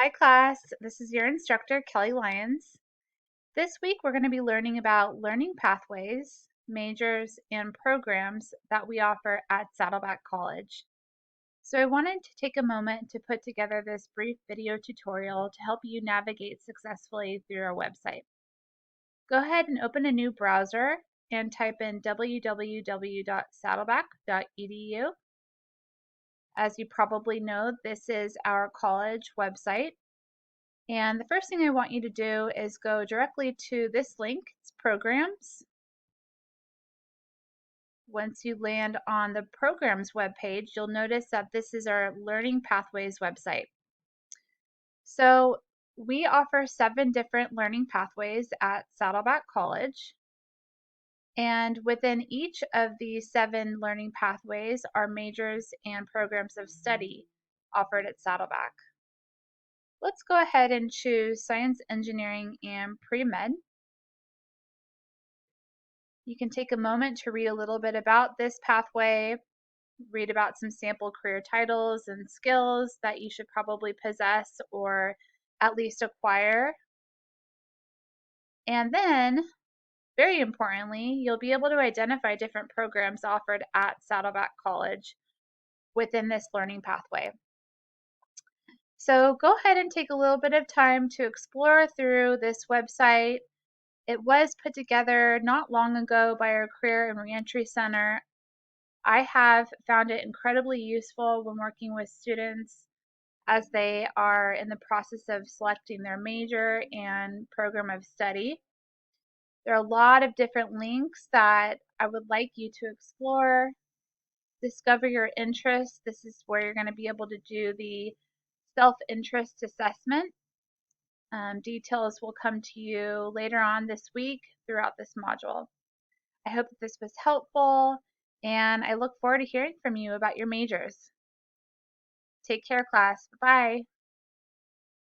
Hi class, this is your instructor Kelly Lyons. This week we're going to be learning about learning pathways, majors, and programs that we offer at Saddleback College. So I wanted to take a moment to put together this brief video tutorial to help you navigate successfully through our website. Go ahead and open a new browser and type in www.saddleback.edu. As you probably know, this is our college website. And the first thing I want you to do is go directly to this link, it's Programs. Once you land on the Programs webpage, you'll notice that this is our Learning Pathways website. So we offer 7 different learning pathways at Saddleback College. And within each of these 7 learning pathways are majors and programs of study offered at Saddleback. Let's go ahead and choose Science, Engineering, and Pre-Med. You can take a moment to read a little bit about this pathway, read about some sample career titles and skills that you should probably possess or at least acquire. And then, very importantly, you'll be able to identify different programs offered at Saddleback College within this learning pathway. So go ahead and take a little bit of time to explore through this website. It was put together not long ago by our Career and Reentry Center. I have found it incredibly useful when working with students as they are in the process of selecting their major and program of study. There are a lot of different links that I would like you to explore. Discover your interests. This is where you're going to be able to do the self-interest assessment. Details will come to you later on this week throughout this module. I hope that this was helpful, and I look forward to hearing from you about your majors. Take care, class. Bye.